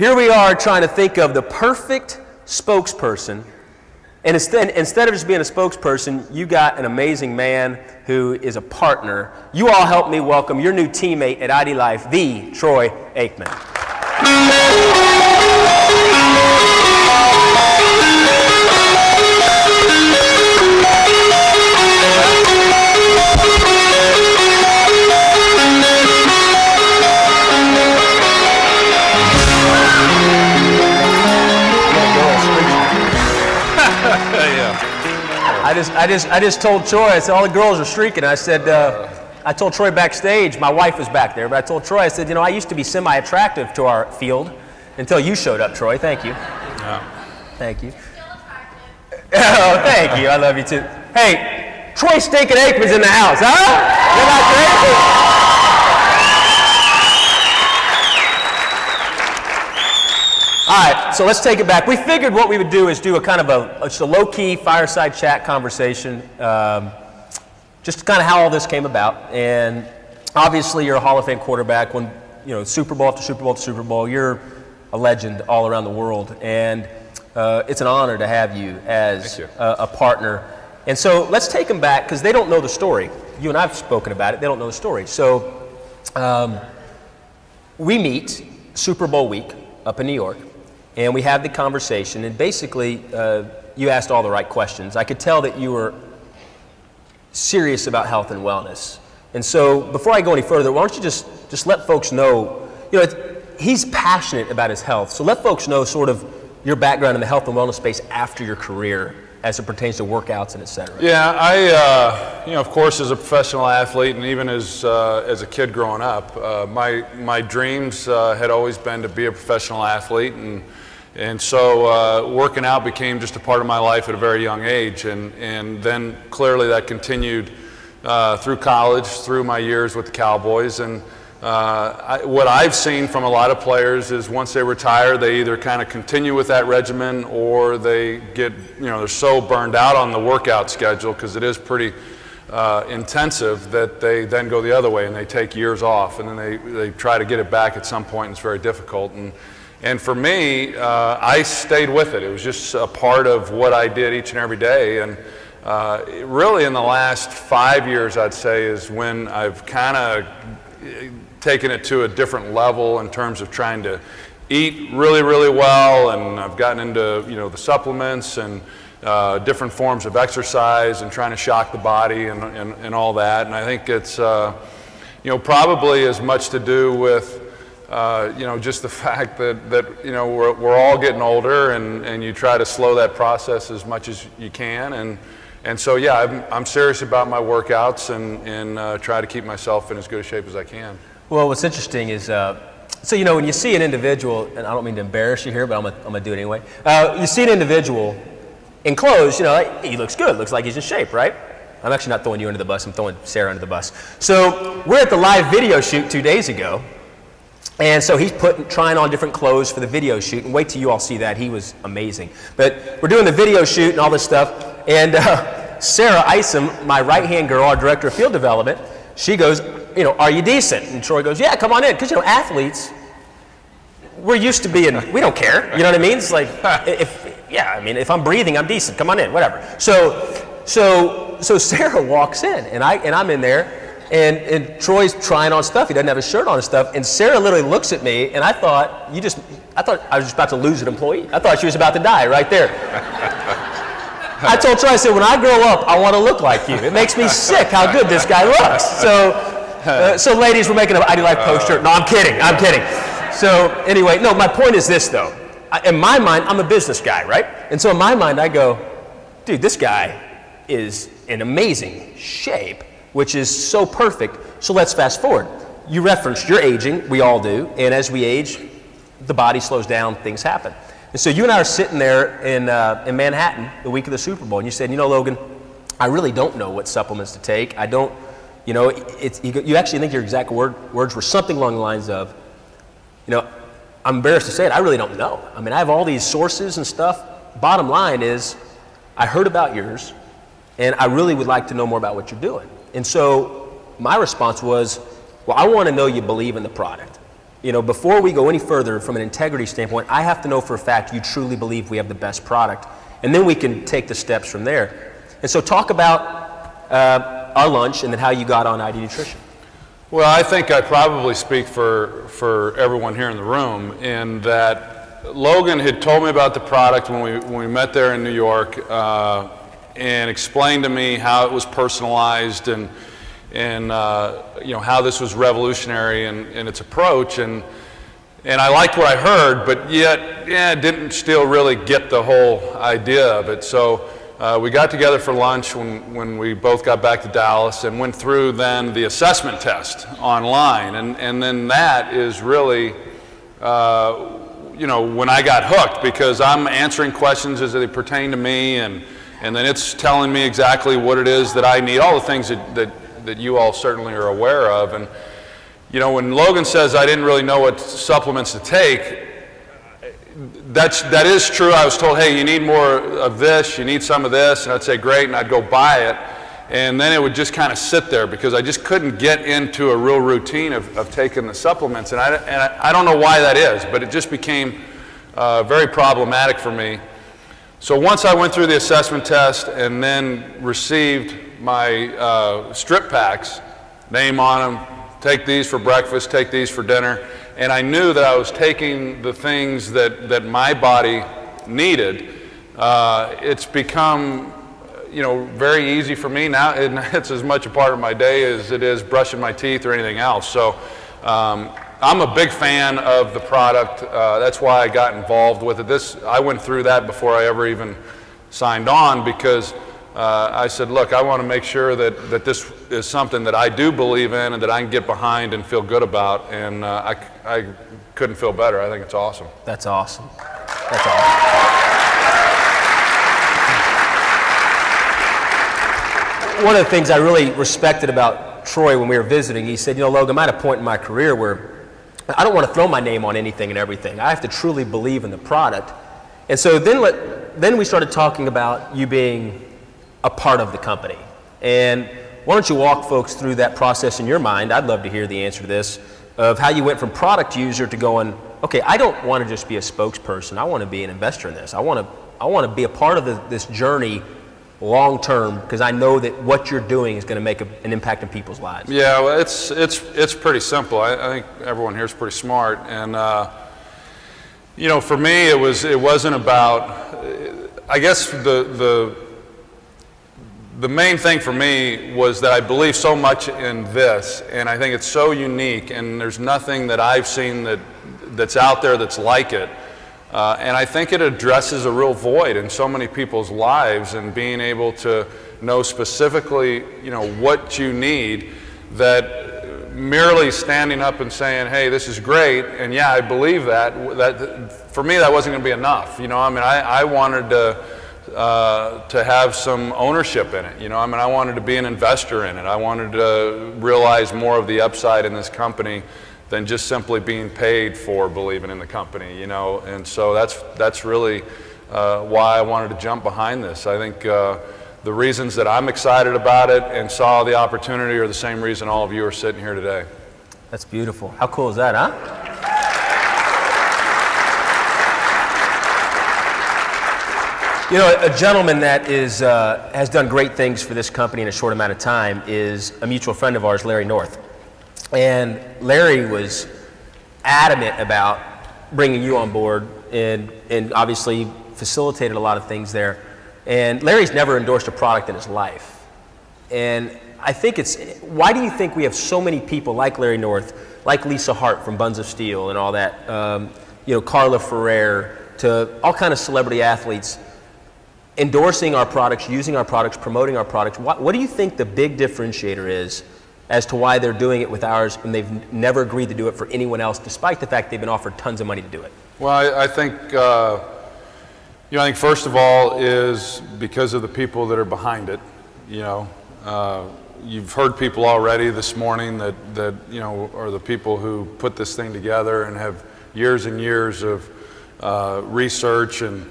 here we are trying to think of the perfect spokesperson. And instead of just being a spokesperson, you got an amazing man who is a partner. You all help me welcome your new teammate at ID Life, the Troy Aikman. I just told Troy, I said, all the girls are streaking. I said, I told Troy backstage, my wife was back there, but I told Troy, I said, you know, I used to be semi-attractive to our field until you showed up, Troy. Thank you. Yeah. Thank you. Oh, thank you. I love you too. Hey, Troy Stinkin' Aikman's in the house, huh? You're not crazy? All right, so let's take it back. We figured what we would do is do a kind of just a low-key fireside chat conversation, just kind of how all this came about. And obviously, you're a Hall of Fame quarterback. When Super Bowl after Super Bowl after Super Bowl, you're a legend all around the world, and it's an honor to have you as a partner. And so let's take them back because they don't know the story. You and I've spoken about it. They don't know the story. So we meet Super Bowl week up in New York. And we had the conversation, and basically, you asked all the right questions. I could tell that you were serious about health and wellness. And so, before I go any further, why don't you just let folks know, he's passionate about his health. So let folks know sort of your background in the health and wellness space after your career, as it pertains to workouts and et cetera. Yeah, I, of course, as a professional athlete, and even as a kid growing up, my dreams had always been to be a professional athlete, and so working out became just a part of my life at a very young age, and then clearly that continued through college, through my years with the Cowboys, and what I've seen from a lot of players is once they retire, they either kind of continue with that regimen or they get, they're so burned out on the workout schedule because it is pretty intensive that they then go the other way and they take years off, and then they try to get it back at some point, and it's very difficult. And for me, I stayed with it. It was just a part of what I did each and every day. And really in the last 5 years, I'd say, is when I've kind of taken it to a different level in terms of trying to eat really, really well. And I've gotten into, the supplements and different forms of exercise and trying to shock the body and all that. And I think it's, probably as much to do with just the fact that we're all getting older, and you try to slow that process as much as you can, and so yeah, I'm serious about my workouts and try to keep myself in as good a shape as I can. Well, what's interesting is so when you see an individual, and I don't mean to embarrass you here, but I'm gonna do it anyway. You see an individual in clothes, he looks good, looks like he's in shape, right? I'm actually not throwing you under the bus, I'm throwing Sarah under the bus. So we're at the live video shoot 2 days ago. And so he's trying on different clothes for the video shoot, and wait till you all see that. He was amazing. But we're doing the video shoot and all this stuff, and Sarah Isom, my right-hand girl, our director of field development, she goes, are you decent? And Troy goes, yeah, come on in, because athletes, we're used to being, we don't care, you know what I mean? It's like, if I'm breathing, I'm decent, come on in, whatever. So Sarah walks in, and I'm in there. And Troy's trying on stuff. He doesn't have a shirt on and stuff. And Sarah literally looks at me, and I thought I was just about to lose an employee. I thought she was about to die right there. I told Troy, I said, when I grow up, I want to look like you. It makes me sick how good this guy looks. So ladies, we're making an ID Life poster. No, I'm kidding. So anyway, no, my point is this though. In my mind, I'm a business guy, right? And so in my mind, I go, dude, this guy is in amazing shape, which is so perfect. So let's fast forward. You referenced you're aging, we all do, and as we age, the body slows down, things happen. And so you and I are sitting there in Manhattan the week of the Super Bowl, and you said, Logan, I really don't know what supplements to take. I don't, you actually think your exact words were something along the lines of, I'm embarrassed to say it, I really don't know. I mean, I have all these sources and stuff. Bottom line is, I heard about yours, and I really would like to know more about what you're doing. And so my response was, well, I want to know you believe in the product. You know, before we go any further from an integrity standpoint, I have to know for a fact you truly believe we have the best product, and then we can take the steps from there. And so talk about our lunch and then how you got on ID Nutrition. Well, I think I probably speak for everyone here in the room in that Logan had told me about the product when we met there in New York and explained to me how it was personalized and you know, how this was revolutionary in its approach, and I liked what I heard, but yet, yeah, didn't still really get the whole idea of it. So we got together for lunch when we both got back to Dallas and went through then the assessment test online, and then that is really, you know, when I got hooked, because I'm answering questions as they pertain to me, and then it's telling me exactly what it is that I need, all the things that you all certainly are aware of. And you know, when Logan says I didn't really know what supplements to take, that is true. I was told, hey, you need more of this, you need some of this, and I'd say great, and I'd go buy it, and then it would just kind of sit there because I just couldn't get into a real routine of taking the supplements, and I don't know why that is, but it just became very problematic for me. So once I went through the assessment test and then received my strip packs, name on them, take these for breakfast, take these for dinner, and I knew that I was taking the things that my body needed. It's become, you know, very easy for me now, and it's as much a part of my day as it is brushing my teeth or anything else. So I'm a big fan of the product. That's why I got involved with it. I went through that before I ever even signed on, because I said, look, I want to make sure that this is something that I do believe in and that I can get behind and feel good about, and I couldn't feel better. I think it's awesome. That's awesome. That's awesome. One of the things I really respected about Troy when we were visiting, he said, you know, Logan, I'm at a point in my career where I don't want to throw my name on anything and everything. I have to truly believe in the product. And so then we started talking about you being a part of the company. And why don't you walk folks through that process in your mind? I'd love to hear the answer to this, of how you went from product user to going, okay, I don't want to just be a spokesperson. I want to be an investor in this. I want to be a part of this journey long term, because I know that what you're doing is going to make an impact in people's lives. Yeah, well, it's pretty simple. I think everyone here is pretty smart, and you know, for me, it wasn't about. I guess the main thing for me was that I believe so much in this, and I think it's so unique, and there's nothing that I've seen that's out there that's like it. And I think it addresses a real void in so many people's lives, and being able to know specifically, you know, what you need, that merely standing up and saying, hey, this is great, and yeah, I believe that for me, that wasn't going to be enough. You know, I mean, I wanted to have some ownership in it. You know, I mean, I wanted to be an investor in it. I wanted to realize more of the upside in this company than just simply being paid for believing in the company, you know. And so that's really why I wanted to jump behind this. I think the reasons that I'm excited about it and saw the opportunity are the same reason all of you are sitting here today. That's beautiful. How cool is that, huh? You know, a gentleman that has done great things for this company in a short amount of time is a mutual friend of ours, Larry North. And Larry was adamant about bringing you on board, and obviously facilitated a lot of things there. And Larry's never endorsed a product in his life. And I think why do you think we have so many people like Larry North, like Lisa Hart from Buns of Steel and all that, you know, Carla Ferrer, to all kind of celebrity athletes, endorsing our products, using our products, promoting our products? What do you think the big differentiator is as to why they're doing it with ours when they've never agreed to do it for anyone else, despite the fact they've been offered tons of money to do it? Well, I think, you know, I think first of all is because of the people that are behind it. You know, you've heard people already this morning that you know, are the people who put this thing together and have years and years of research and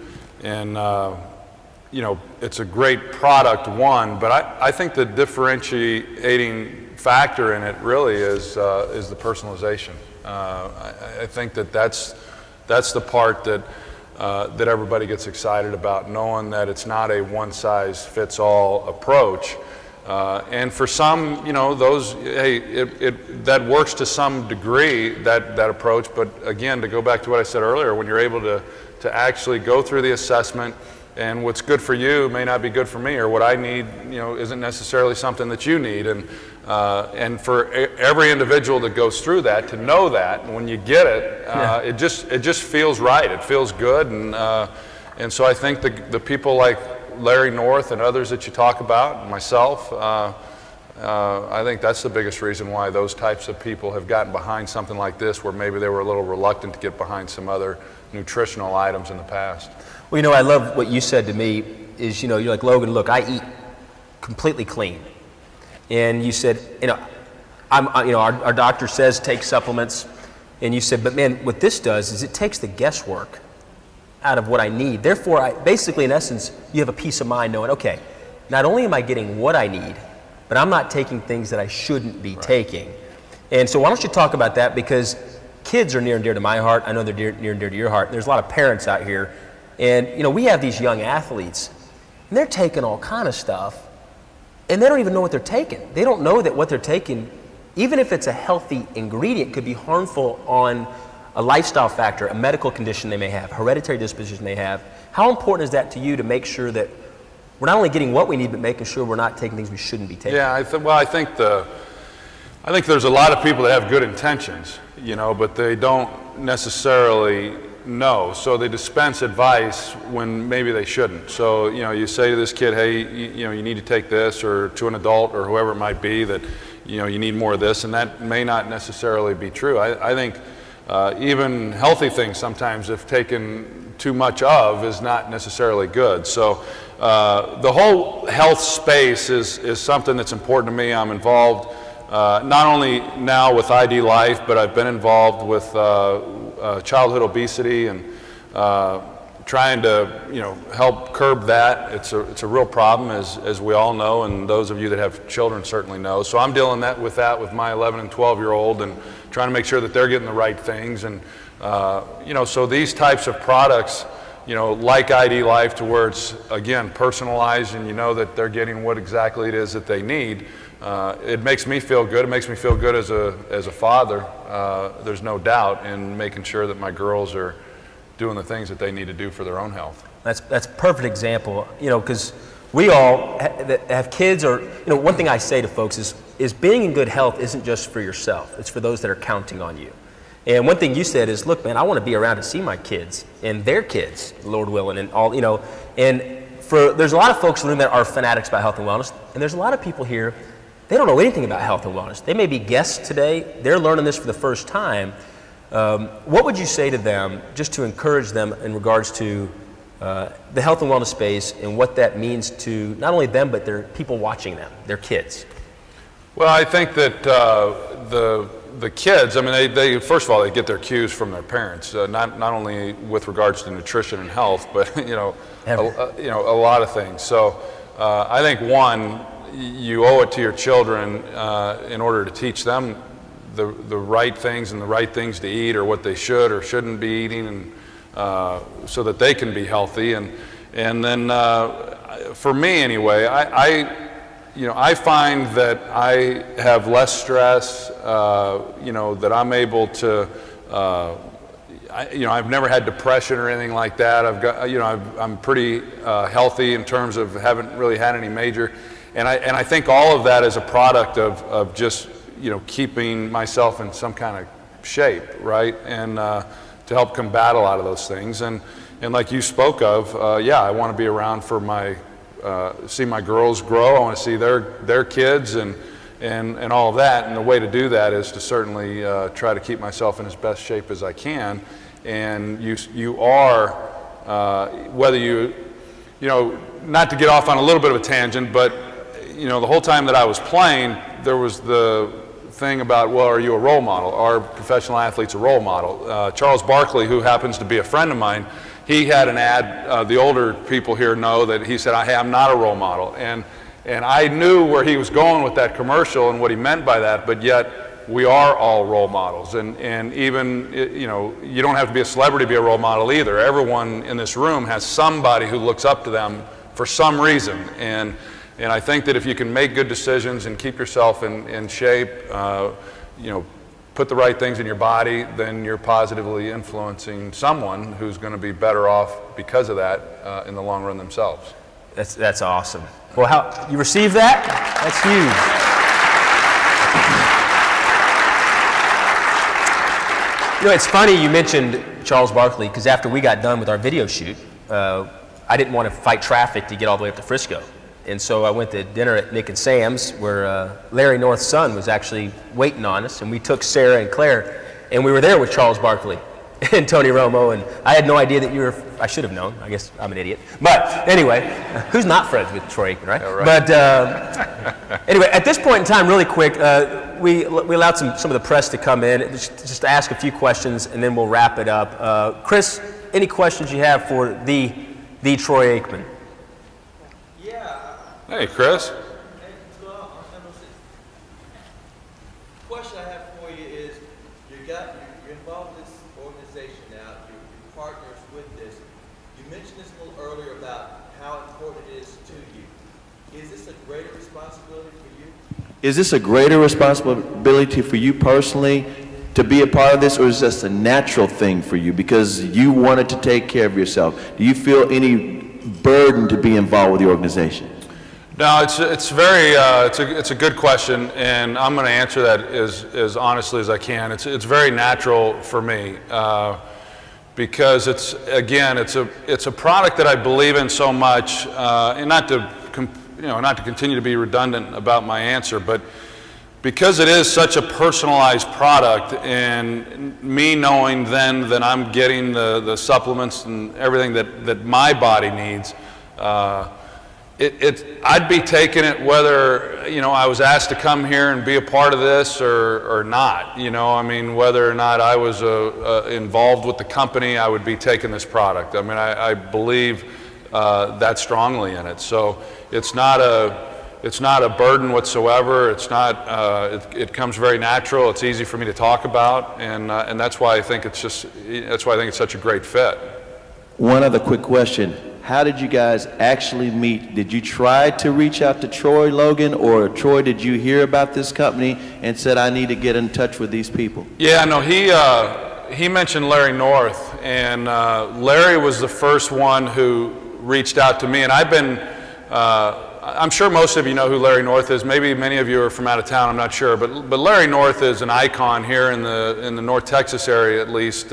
you know, it's a great product, one, but I think the differentiating factor in it really is the personalization. I think that's the part that that everybody gets excited about, knowing that it's not a one-size-fits-all approach. And for some, you know, those, hey, that works to some degree, that approach. But again, to go back to what I said earlier, when you're able to actually go through the assessment, and what's good for you may not be good for me, or what I need, you know, isn't necessarily something that you need. And for every individual that goes through that, to know that, and when you get it, it just feels right. It feels good, and so I think the people like Larry North and others that you talk about, and myself, I think that's the biggest reason why those types of people have gotten behind something like this, where maybe they were a little reluctant to get behind some other nutritional items in the past. Well, you know, I love what you said to me is, you know, you're like, Logan, look, I eat completely clean. And you said, you know, our doctor says take supplements. And you said, but man, what this does is it takes the guesswork out of what I need. Therefore, basically, in essence, you have a peace of mind knowing, okay, not only am I getting what I need, but I'm not taking things that I shouldn't be taking. And so why don't you talk about that, because kids are near and dear to my heart. I know they're near and dear to your heart. There's a lot of parents out here. And, you know, we have these young athletes, and they're taking all kind of stuff, and they don't even know what they're taking. They don't know that what they're taking, even if it's a healthy ingredient, could be harmful on a lifestyle factor, a medical condition they may have, hereditary disposition they have. How important is that to you to make sure that we're not only getting what we need, but making sure we're not taking things we shouldn't be taking? Yeah, I think there's a lot of people that have good intentions, you know, but they don't necessarily know. So they dispense advice when maybe they shouldn't. So, you know, you say to this kid, hey, you know, you need to take this, or to an adult or whoever it might be, that, you know, you need more of this, and that may not necessarily be true. I think even healthy things sometimes, if taken too much of, is not necessarily good. So the whole health space is something that's important to me. I'm involved not only now with ID Life, but I've been involved with childhood obesity, and trying to, you know, help curb that. It's a real problem, as we all know, and those of you that have children certainly know. So I'm dealing with that with my 11 and 12-year-old, and trying to make sure that they're getting the right things. And you know, so these types of products, you know, like ID Life, to where it's, again, personalized, and you know that they're getting what exactly it is that they need. It makes me feel good. It makes me feel good as a father. There's no doubt in making sure that my girls are doing the things that they need to do for their own health. That's a perfect example, you know, because we all that have kids, or, you know, one thing I say to folks is being in good health isn't just for yourself. It's for those that are counting on you. And one thing you said is, look, man, I want to be around to see my kids and their kids, Lord willing, and all, you know. And there's a lot of folks in the room that are fanatics about health and wellness, and there's a lot of people here, they don't know anything about health and wellness. They may be guests today. They're learning this for the first time. What would you say to them, just to encourage them in regards to the health and wellness space, and what that means to not only them, but their people watching them, their kids? Well, I think that the kids, I mean, they first of all, they get their cues from their parents, not only with regards to nutrition and health, but you know, a lot of things. So I think, one, you owe it to your children in order to teach them the right things and the right things to eat, or what they should or shouldn't be eating, and so that they can be healthy. And then for me anyway, I find that I have less stress, you know, that I'm able to, you know, I've never had depression or anything like that. I've got, you know, I'm pretty healthy in terms of haven't really had any major. And I think all of that is a product of just, you know, keeping myself in some kind of shape, right? And to help combat a lot of those things. And like you spoke of, yeah, I want to be around for see my girls grow. I want to see their kids and all of that. And the way to do that is to certainly try to keep myself in as best shape as I can. And you are, whether you know, not to get off on a little bit of a tangent, but you know, the whole time that I was playing, there was the thing about, well, are you a role model? Are professional athletes a role model? Charles Barkley, who happens to be a friend of mine, he had an ad, the older people here know that he said, hey, I'm not a role model. And I knew where he was going with that commercial and what he meant by that, but yet we are all role models, and even, you know, you don't have to be a celebrity to be a role model either. Everyone in this room has somebody who looks up to them for some reason, and I think that if you can make good decisions and keep yourself in shape, you know, put the right things in your body, then you're positively influencing someone who's going to be better off because of that in the long run themselves. That's awesome. Well, how you receive that? That's huge. You know, it's funny you mentioned Charles Barkley, because after we got done with our video shoot, I didn't want to fight traffic to get all the way up to Frisco. And so I went to dinner at Nick and Sam's, where Larry North's son was actually waiting on us, and we took Sarah and Claire, and we were there with Charles Barkley and Tony Romo, and I had no idea that you were, I should have known, I guess I'm an idiot. But anyway, who's not friends with Troy Aikman, right? Yeah, right. But anyway, at this point in time, really quick, we allowed some of the press to come in, just to ask a few questions, and then we'll wrap it up. Chris, any questions you have for the Troy Aikman? Hey, Chris. The question I have for you is, you're involved in this organization now, you're partners with this. You mentioned this a little earlier about how important it is to you. Is this a greater responsibility for you? Is this a greater responsibility for you personally to be a part of this, or is this a natural thing for you because you wanted to take care of yourself? Do you feel any burden to be involved with the organization? No, it's a good question, and I'm going to answer that as honestly as I can. It's very natural for me because it's a product that I believe in so much, and not to continue to be redundant about my answer, but because it is such a personalized product, and me knowing then that I'm getting the supplements and everything that my body needs. I'd be taking it whether, you know, I was asked to come here and be a part of this or not. You know, I mean, whether or not I was involved with the company, I would be taking this product. I mean, I believe that strongly in it. So it's not a burden whatsoever. It's not. It comes very natural. It's easy for me to talk about, and that's why I think it's such a great fit. One other quick question. How did you guys actually meet? Did you try to reach out to Troy Logan, or Troy, did you hear about this company and said, I need to get in touch with these people? Yeah, no, he mentioned Larry North, and Larry was the first one who reached out to me, and I've been, I'm sure most of you know who Larry North is. Maybe many of you are from out of town, I'm not sure, but Larry North is an icon here in the North Texas area, at least,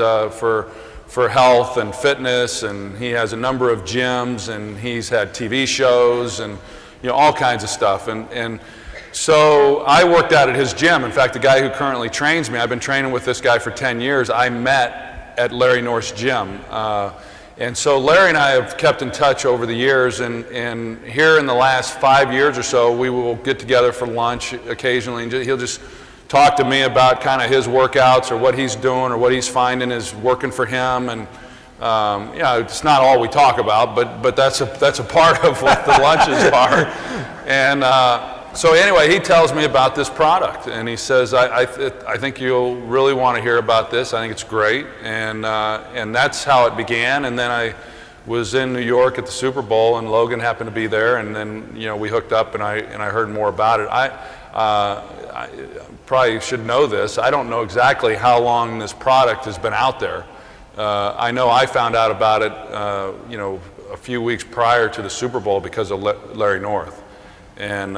for health and fitness, and he has a number of gyms, and he's had TV shows, and you know, all kinds of stuff. And so I worked out at his gym. In fact, the guy who currently trains me, I've been training with this guy for 10 years. I met at Larry North's gym. And so Larry and I have kept in touch over the years, and here in the last 5 years or so, we will get together for lunch occasionally, and he'll just talk to me about kind of his workouts or what he's doing or what he's finding is working for him. And you know, it's not all we talk about, but that's a part of what the lunches are. And so anyway, he tells me about this product, and he says, I think you'll really want to hear about this. I think it's great. And that's how it began. And then I was in New York at the Super Bowl, and Logan happened to be there, and then, you know, we hooked up, and I heard more about it. I probably should know this. I don't know exactly how long this product has been out there. I know I found out about it, you know, a few weeks prior to the Super Bowl because of Larry North, and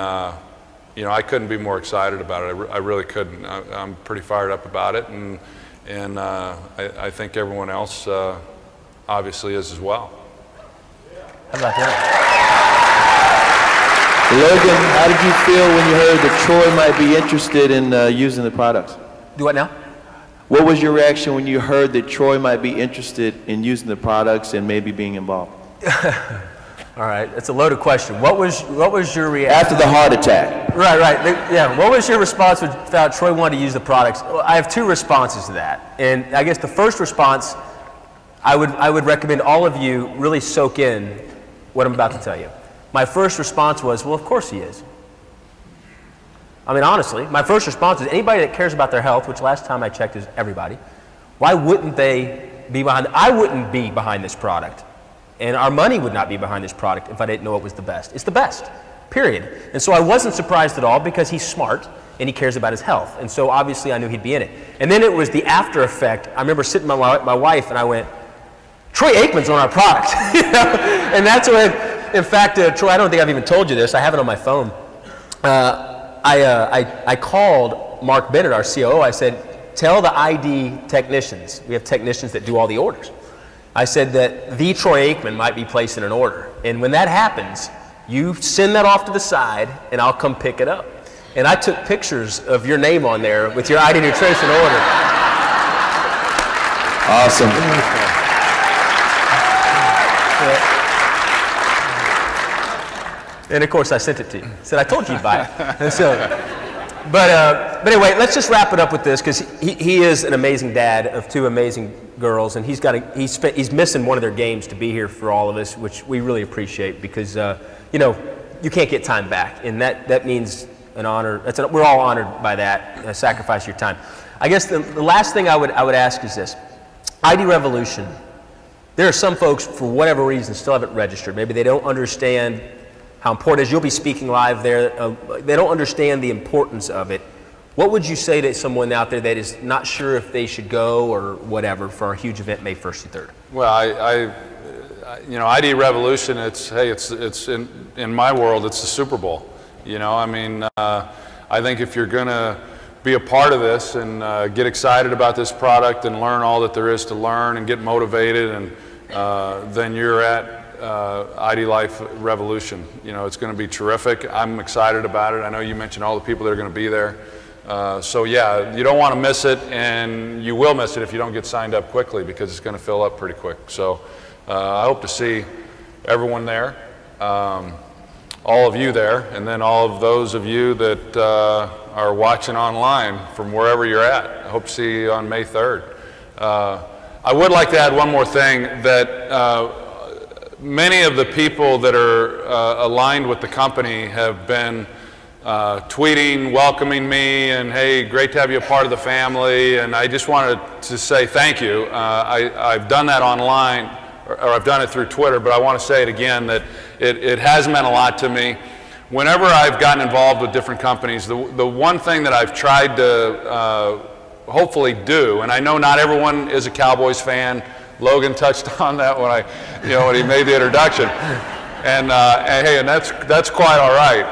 you know, I couldn't be more excited about it. I really couldn't. I'm pretty fired up about it, and I think everyone else obviously is as well. How about that? Logan, how did you feel when you heard that Troy might be interested in using the products? Do what now? What was your reaction when you heard that Troy might be interested in using the products and maybe being involved? All right, it's a loaded question. What was your reaction? After the heart attack. Right. Yeah, what was your response when you found Troy wanted to use the products? Well, I have two responses to that. And I guess the first response, I would recommend all of you really soak in what I'm about to tell you. My first response was, well, of course he is. I mean, honestly, my first response is anybody that cares about their health, which last time I checked is everybody, why wouldn't they be behind? I wouldn't be behind this product, and our money would not be behind this product if I didn't know it was the best. It's the best, period. And so I wasn't surprised at all because he's smart and he cares about his health. And so obviously I knew he'd be in it. And then it was the after effect. I remember sitting with my wife and I went, Troy Aikman's on our product. You know? And that's when, in fact, Troy, I don't think I've even told you this. I have it on my phone. I called Mark Bennett, our COO. I said, tell the ID technicians, we have technicians that do all the orders. I said that the Troy Aikman might be placing an order. And when that happens, you send that off to the side and I'll come pick it up. And I took pictures of your name on there with your ID nutrition order. Awesome. And of course I sent it to you. I said, I told you you'd buy it. And so, but anyway, let's just wrap it up with this because he is an amazing dad of 2 amazing girls, and he's missing one of their games to be here for all of us, which we really appreciate because you know, you can't get time back, and that means an honor. We're all honored by that, sacrifice your time. I guess the last thing I would ask is this: ID Revolution. There are some folks, for whatever reason, still haven't registered. Maybe they don't understand how important it is. You'll be speaking live there. They don't understand the importance of it. What would you say to someone out there that is not sure if they should go or whatever for our huge event May 1st and 3rd? Well, you know, ID Revolution, it's in my world, it's the Super Bowl. You know, I mean, I think if you're going to be a part of this and get excited about this product and learn all that there is to learn and get motivated, and then you're at ID Life Revolution. You know, it's going to be terrific. I'm excited about it. I know you mentioned all the people that are going to be there. So yeah, you don't want to miss it, and you will miss it if you don't get signed up quickly because it's going to fill up pretty quick. So I hope to see everyone there, all of you there, and then all of those of you that are watching online from wherever you're at. I hope to see you on May 3rd. I would like to add one more thing, that many of the people that are aligned with the company have been tweeting, welcoming me, and hey, great to have you a part of the family. And I just wanted to say thank you. I've done that online, or I've done it through Twitter, but I want to say it again that it has meant a lot to me. Whenever I've gotten involved with different companies, the one thing that I've tried to hopefully do, and I know not everyone is a Cowboys fan. Logan touched on that when he made the introduction, and hey, and that's quite all right.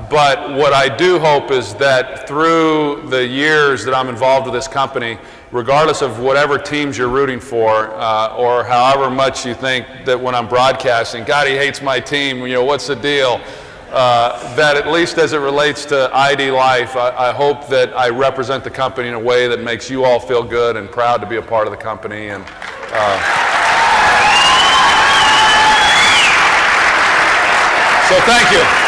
But what I do hope is that through the years that I'm involved with this company, regardless of whatever teams you're rooting for, or however much you think that when I'm broadcasting, God, he hates my team, you know, what's the deal? That at least as it relates to ID Life, I hope that I represent the company in a way that makes you all feel good and proud to be a part of the company. And so thank you.